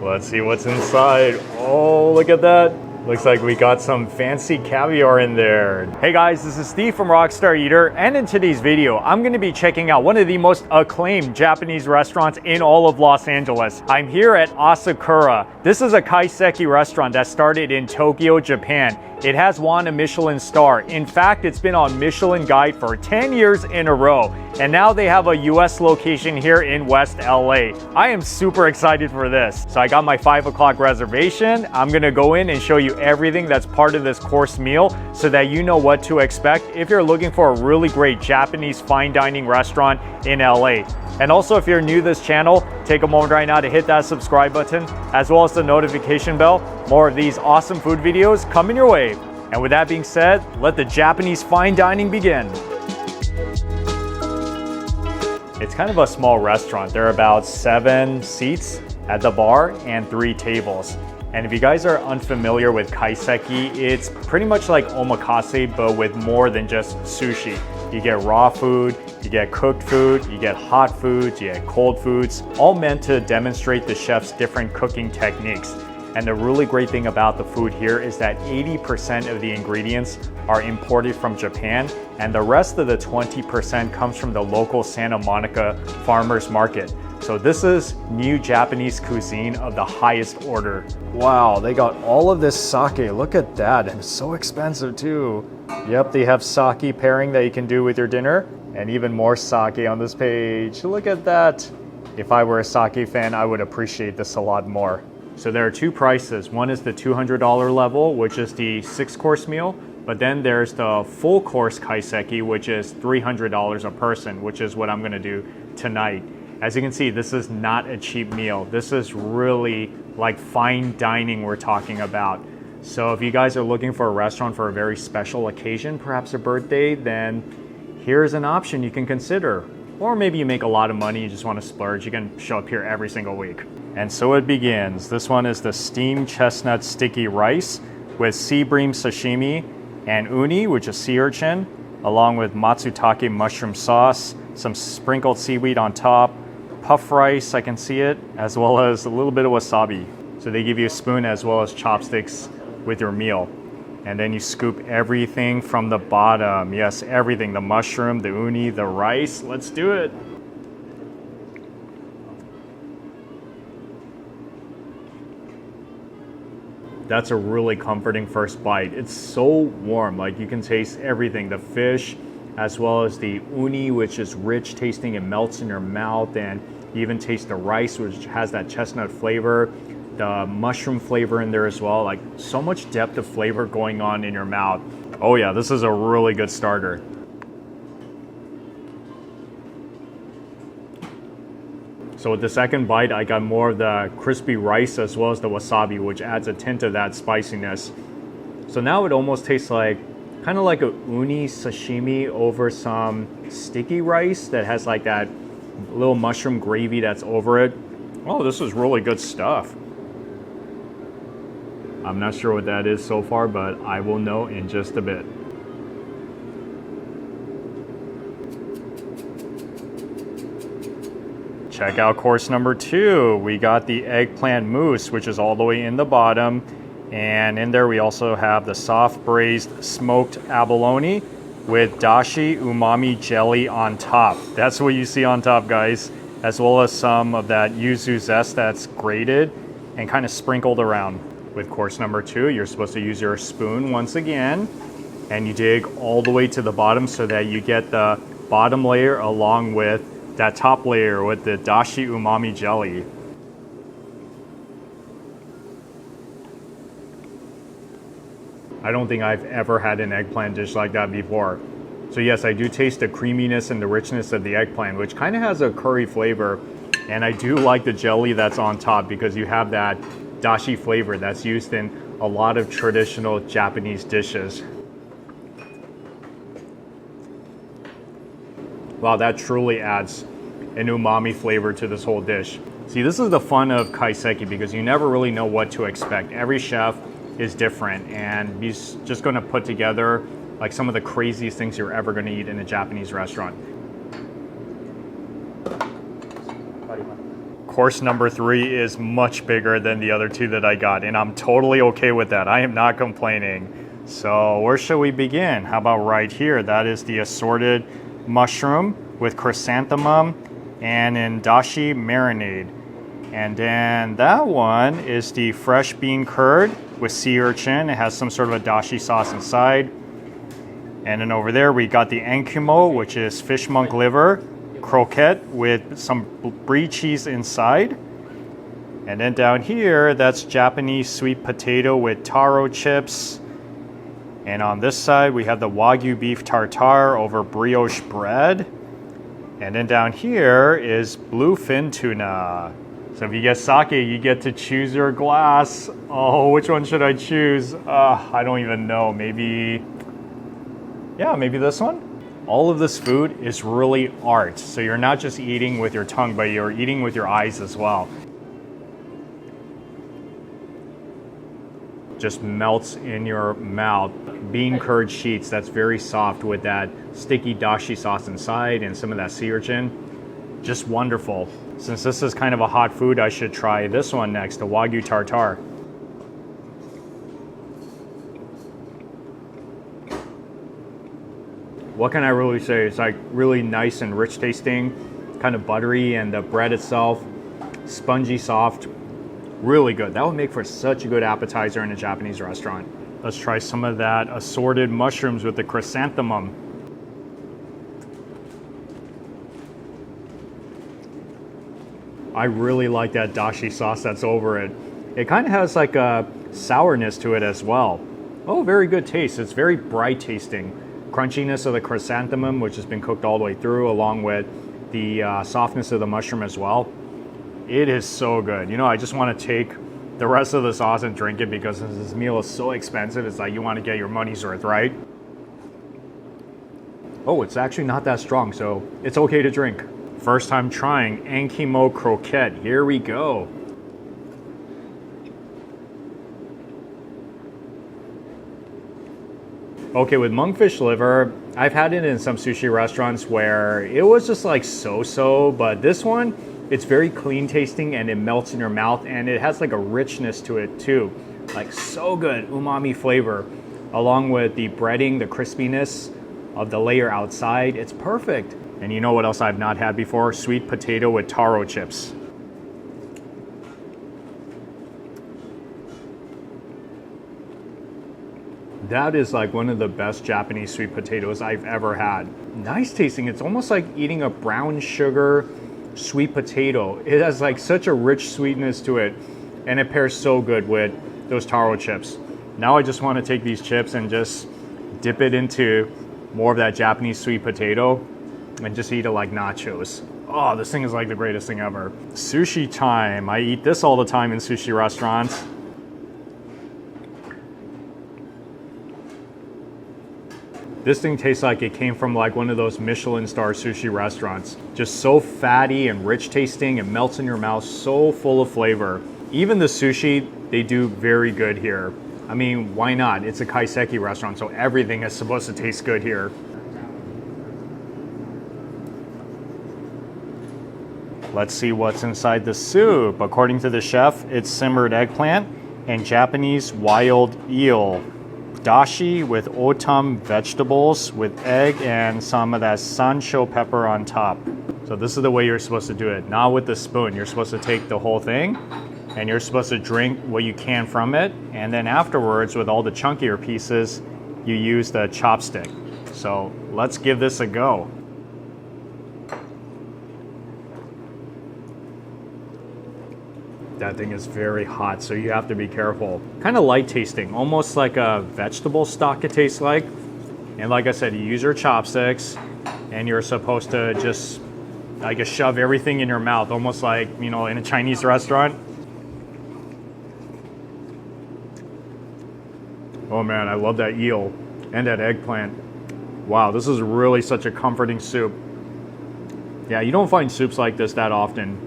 Let's see what's inside. Oh, look at that. Looks like we got some fancy caviar in there. Hey guys, this is Steve from Rockstar Eater, and in today's video, I'm going to be checking out one of the most acclaimed Japanese restaurants in all of Los Angeles. I'm here at Asakura. This is a kaiseki restaurant that started in Tokyo, Japan. It has won a Michelin star. In fact, it's been on Michelin Guide for 10 years in a row. And now they have a US location here in West LA. I am super excited for this. So I got my 5 o'clock reservation. I'm gonna go in and show you everything that's part of this course meal so that you know what to expect if you're looking for a really great Japanese fine dining restaurant in LA. And also, if you're new to this channel, take a moment right now to hit that subscribe button, as well as the notification bell. More of these awesome food videos coming your way. And with that being said, let the Japanese fine dining begin. It's kind of a small restaurant. There are about 7 seats at the bar and 3 tables. And if you guys are unfamiliar with kaiseki, it's pretty much like omakase, but with more than just sushi. You get raw food, you get cooked food, you get hot foods, you get cold foods, all meant to demonstrate the chef's different cooking techniques. And the really great thing about the food here is that 80% of the ingredients are imported from Japan, and the rest of the 20% comes from the local Santa Monica farmers market. So this is new Japanese cuisine of the highest order. Wow, they got all of this sake. Look at that, and it's so expensive too. Yep, they have sake pairing that you can do with your dinner, and even more sake on this page. Look at that. If I were a sake fan, I would appreciate this a lot more. So there are 2 prices. One is the $200 level, which is the 6-course meal. But then there's the full course kaiseki, which is $300 a person, which is what I'm gonna do tonight. As you can see, this is not a cheap meal. This is really like fine dining we're talking about. So if you guys are looking for a restaurant for a very special occasion, perhaps a birthday, then here's an option you can consider. Or maybe you make a lot of money, you just want to splurge, you can show up here every single week. And so it begins. This one is the steamed chestnut sticky rice with sea bream sashimi and uni, which is sea urchin, along with matsutake mushroom sauce, some sprinkled seaweed on top, puff rice, I can see it, as well as a little bit of wasabi. So they give you a spoon as well as chopsticks with your meal. And then you scoop everything from the bottom. Yes, everything, the mushroom, the uni, the rice. Let's do it. That's a really comforting first bite. It's so warm, like you can taste everything, the fish, as well as the uni, which is rich tasting and melts in your mouth, and you even taste the rice, which has that chestnut flavor, the mushroom flavor in there as well, like so much depth of flavor going on in your mouth. Oh yeah, this is a really good starter. So with the second bite, I got more of the crispy rice as well as the wasabi, which adds a tint of that spiciness. So now it almost tastes like, kind of like a uni sashimi over some sticky rice that has like that little mushroom gravy that's over it. Oh, this is really good stuff. I'm not sure what that is so far, but I will know in just a bit. Check out course number 2. We got the eggplant mousse, which is all the way in the bottom. And in there we also have the soft braised smoked abalone with dashi umami jelly on top. That's what you see on top, guys. As well as some of that yuzu zest that's grated and kind of sprinkled around. With course number 2, you're supposed to use your spoon once again, and you dig all the way to the bottom so that you get the bottom layer along with that top layer with the dashi umami jelly. I don't think I've ever had an eggplant dish like that before. So yes, I do taste the creaminess and the richness of the eggplant, which kind of has a curry flavor. And I do like the jelly that's on top because you have that dashi flavor that's used in a lot of traditional Japanese dishes. Wow, that truly adds an umami flavor to this whole dish. See, this is the fun of kaiseki because you never really know what to expect. Every chef is different, and he's just gonna put together like some of the craziest things you're ever gonna eat in a Japanese restaurant. course number 3 is much bigger than the other 2 that I got, and I'm totally okay with that. I am not complaining. So where should we begin? How about right here? That is the assorted mushroom with chrysanthemum and in dashi marinade. And then that one is the fresh bean curd with sea urchin. It has some sort of a dashi sauce inside. And then over there we got the ankumo, which is fish monk liver, croquette with some brie cheese inside. And then down here, that's Japanese sweet potato with taro chips. And on this side, we have the Wagyu beef tartare over brioche bread. And then down here is bluefin tuna. So if you get sake, you get to choose your glass. Oh, which one should I choose? I don't even know. Maybe this one? All of this food is really art. So you're not just eating with your tongue, but you're eating with your eyes as well. Just melts in your mouth. Bean curd sheets, that's very soft with that sticky dashi sauce inside and some of that sea urchin. Just wonderful. Since this is kind of a hot food, I should try this one next, the Wagyu tartare. What can I really say? It's like really nice and rich tasting, kind of buttery, and the bread itself, spongy soft, really good. That would make for such a good appetizer in a Japanese restaurant. Let's try some of that assorted mushrooms with the chrysanthemum. I really like that dashi sauce that's over it. It kind of has like a sourness to it as well. Oh, very good taste. It's very bright tasting. Crunchiness of the chrysanthemum, which has been cooked all the way through, along with the softness of the mushroom as well. It is so good. You know, I just want to take the rest of the sauce and drink it because this meal is so expensive. It's like you want to get your money's worth, right? Oh, it's actually not that strong, so it's okay to drink. First time trying ankimo croquette. Here we go. Okay, with monkfish liver, I've had it in some sushi restaurants where it was just like so-so, but this one, it's very clean tasting and it melts in your mouth and it has like a richness to it too. Like so good, umami flavor, along with the breading, the crispiness of the layer outside. It's perfect. And you know what else I've not had before? Sweet potato with taro chips. That is like one of the best Japanese sweet potatoes I've ever had. Nice tasting. It's almost like eating a brown sugar sweet potato. It has like such a rich sweetness to it, and it pairs so good with those taro chips. Now I just want to take these chips and just dip it into more of that Japanese sweet potato and just eat it like nachos. Oh, this thing is like the greatest thing ever. Sushi time. I eat this all the time in sushi restaurants. This thing tastes like it came from like one of those Michelin star sushi restaurants. Just so fatty and rich tasting, it melts in your mouth, so full of flavor. Even the sushi, they do very good here. I mean, why not? It's a kaiseki restaurant, so everything is supposed to taste good here. Let's see what's inside the soup. According to the chef, it's simmered eggplant and Japanese wild eel. Dashi with otam vegetables with egg and some of that sancho pepper on top. So this is the way you're supposed to do it, not with the spoon. You're supposed to take the whole thing and you're supposed to drink what you can from it. And then afterwards, with all the chunkier pieces, you use the chopstick. So let's give this a go. That thing is very hot, so you have to be careful. Kind of light tasting, almost like a vegetable stock it tastes like. And like I said, you use your chopsticks and you're supposed to just, I guess, shove everything in your mouth, almost like, you know, in a Chinese restaurant. Oh man, I love that eel and that eggplant. Wow, this is really such a comforting soup. Yeah, you don't find soups like this that often,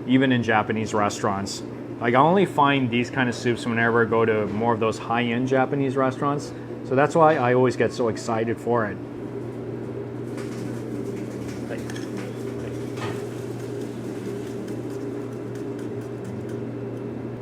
even in Japanese restaurants. Like I only find these kind of soups whenever I go to more of those high-end Japanese restaurants. So that's why I always get so excited for it.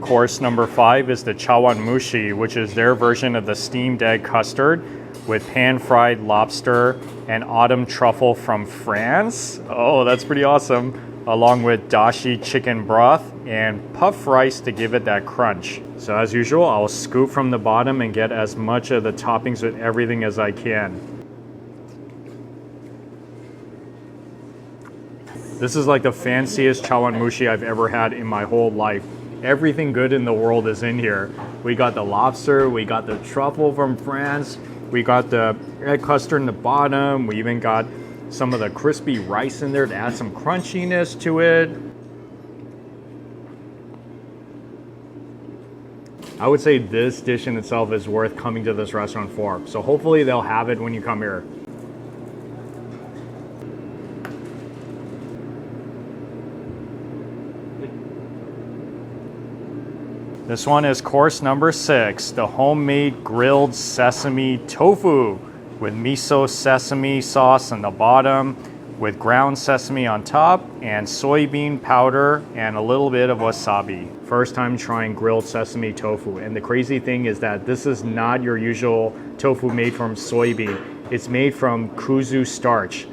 Course number 5 is the chawanmushi, which is their version of the steamed egg custard with pan-fried lobster and autumn truffle from France. Oh, that's pretty awesome. Along with dashi chicken broth and puff rice to give it that crunch. So as usual, I'll scoop from the bottom and get as much of the toppings with everything as I can. This is like the fanciest chawanmushi I've ever had in my whole life. Everything good in the world is in here. We got the lobster, we got the truffle from France, we got the egg custard in the bottom, we even got some of the crispy rice in there to add some crunchiness to it. I would say this dish in itself is worth coming to this restaurant for. So hopefully they'll have it when you come here. This one is course number 6, the homemade grilled sesame tofu with miso sesame sauce on the bottom, with ground sesame on top, and soybean powder and a little bit of wasabi. First time trying grilled sesame tofu, and the crazy thing is that this is not your usual tofu made from soybean. It's made from kuzu starch.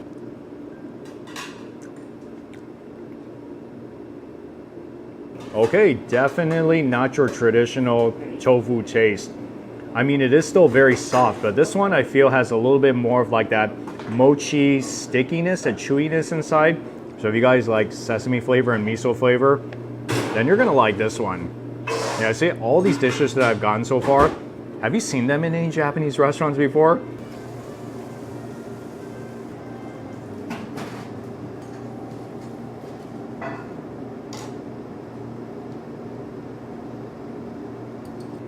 Okay, definitely not your traditional tofu taste. I mean, it is still very soft, but this one I feel has a little bit more of like that mochi stickiness and chewiness inside. So if you guys like sesame flavor and miso flavor, then you're gonna like this one. Yeah, I say all these dishes that I've gotten so far, have you seen them in any Japanese restaurants before?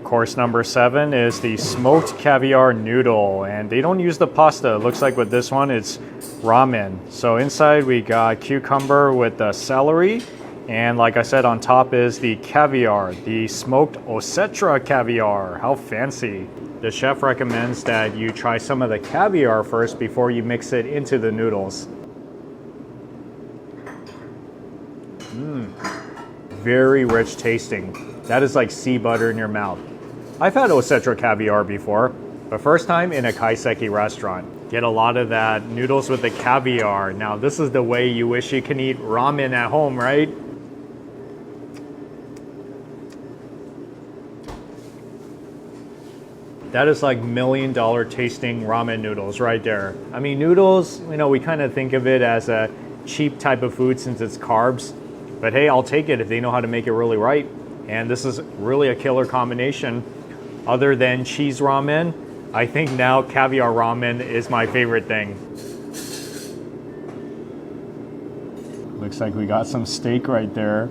Course number 7 is the smoked caviar noodle, and they don't use the pasta. It looks like with this one it's ramen. So inside we got cucumber with the celery, and like I said, on top is the caviar, the smoked osetra caviar. How fancy. The chef recommends that you try some of the caviar first before you mix it into the noodles. Very rich tasting. That is like sea butter in your mouth. I've had osetra caviar before, but first time in a kaiseki restaurant. Get a lot of that noodles with the caviar. Now this is the way you wish you can eat ramen at home, right? That is like $1 million tasting ramen noodles right there. I mean, noodles, you know, we kind of think of it as a cheap type of food since it's carbs, but hey, I'll take it if they know how to make it really right. And this is really a killer combination. Other than cheese ramen, I think now caviar ramen is my favorite thing. Looks like we got some steak right there.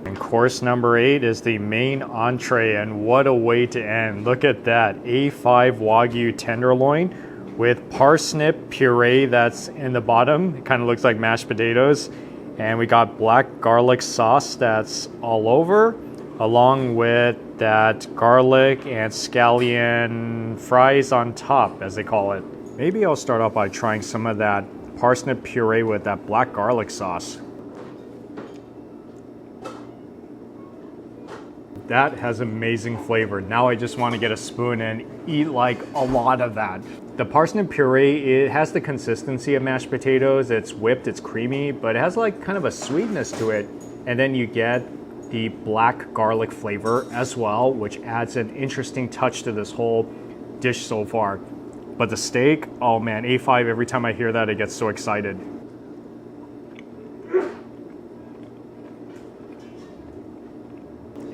And course number 8 is the main entree, and what a way to end. Look at that, A5 Wagyu tenderloin with parsnip puree that's in the bottom. It kind of looks like mashed potatoes. And we got black garlic sauce that's all over, along with that garlic and scallion fries on top, as they call it. Maybe I'll start off by trying some of that parsnip puree with that black garlic sauce. That has amazing flavor. Now I just want to get a spoon and eat like a lot of that. The parsnip puree, it has the consistency of mashed potatoes. It's whipped, it's creamy, but it has like kind of a sweetness to it. And then you get the black garlic flavor as well, which adds an interesting touch to this whole dish so far. But the steak, oh man, A5, every time I hear that, I get so excited.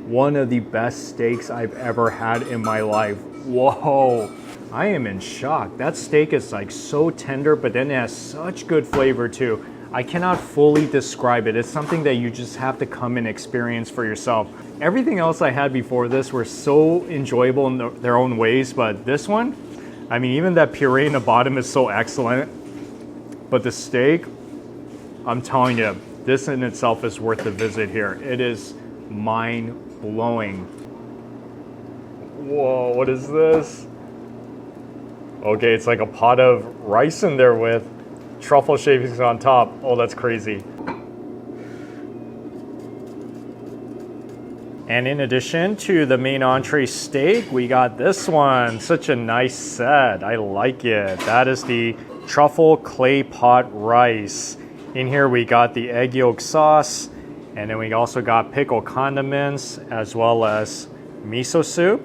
One of the best steaks I've ever had in my life. Whoa, I am in shock. That steak is like so tender, but then it has such good flavor too. I cannot fully describe it. It's something that you just have to come and experience for yourself. Everything else I had before this were so enjoyable in their own ways, but this one, I mean, even that puree in the bottom is so excellent. But the steak, I'm telling you, this in itself is worth the visit here. It is mind-blowing. Whoa, what is this? Okay, it's like a pot of rice in there with truffle shavings on top. Oh, that's crazy. And in addition to the main entree steak, we got this one. Such a nice set. I like it. That is the truffle clay pot rice. In here we got the egg yolk sauce, and then we also got pickle condiments, as well as miso soup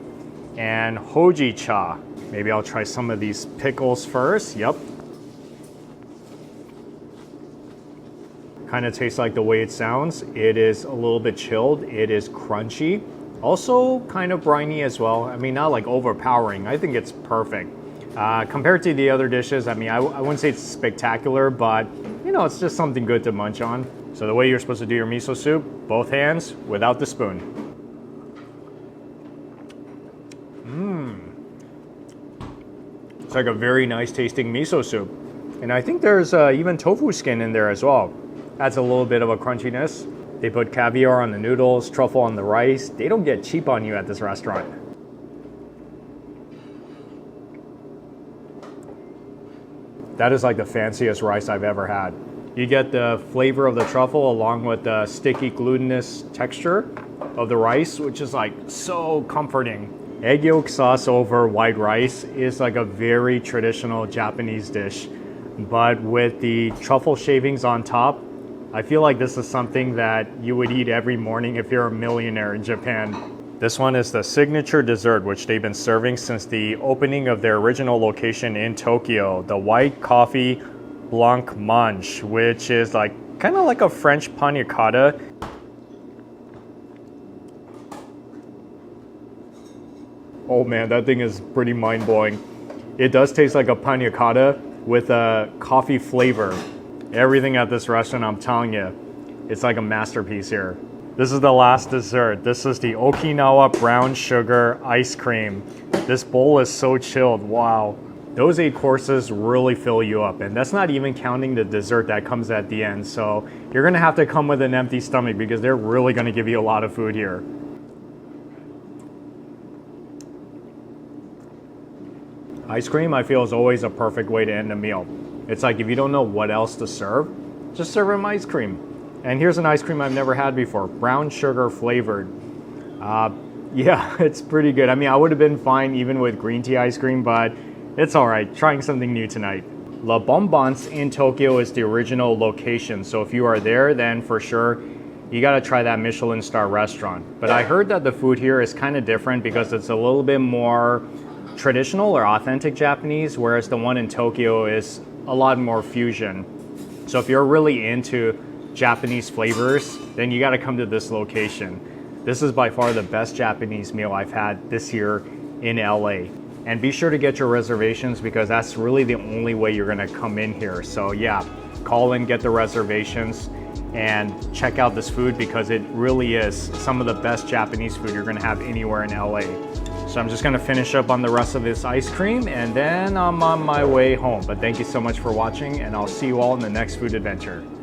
and hojicha. Maybe I'll try some of these pickles first. Yep. Kind of tastes like the way it sounds. It is a little bit chilled. It is crunchy. Also kind of briny as well. I mean, not like overpowering. I think it's perfect. Compared to the other dishes, I mean, I wouldn't say it's spectacular, but you know, it's just something good to munch on. So the way you're supposed to do your miso soup, both hands without the spoon. It's like a very nice tasting miso soup. And I think there's even tofu skin in there as well. Adds a little bit of a crunchiness. They put caviar on the noodles, truffle on the rice. They don't get cheap on you at this restaurant. That is like the fanciest rice I've ever had. You get the flavor of the truffle along with the sticky glutinous texture of the rice, which is like so comforting. Egg yolk sauce over white rice is like a very traditional Japanese dish. But with the truffle shavings on top, I feel like this is something that you would eat every morning if you're a millionaire in Japan. This one is the signature dessert, which they've been serving since the opening of their original location in Tokyo, the white coffee blanc mange, which is like kind of like a French pina colada. Oh man, that thing is pretty mind-blowing. It does taste like a pina colada with a coffee flavor. Everything at this restaurant, I'm telling you, it's like a masterpiece here. This is the last dessert. This is the Okinawa brown sugar ice cream. This bowl is so chilled, wow. Those 8 courses really fill you up, and that's not even counting the dessert that comes at the end. So you're gonna have to come with an empty stomach because they're really gonna give you a lot of food here. Ice cream, I feel, is always a perfect way to end a meal. It's like if you don't know what else to serve, just serve them ice cream. And here's an ice cream I've never had before, brown sugar flavored. Yeah, it's pretty good. I mean, I would have been fine even with green tea ice cream, but it's all right, trying something new tonight. La Bombance in Tokyo is the original location. So if you are there, then for sure, you gotta try that Michelin star restaurant. But I heard that the food here is kind of different because it's a little bit more traditional or authentic Japanese, whereas the one in Tokyo is a lot more fusion. So if you're really into Japanese flavors, then you gotta come to this location. This is by far the best Japanese meal I've had this year in LA. And be sure to get your reservations because that's really the only way you're gonna come in here. So yeah, call in, get the reservations, and check out this food because it really is some of the best Japanese food you're gonna have anywhere in LA. So I'm just gonna finish up on the rest of this ice cream and then I'm on my way home. But thank you so much for watching and I'll see you all in the next food adventure.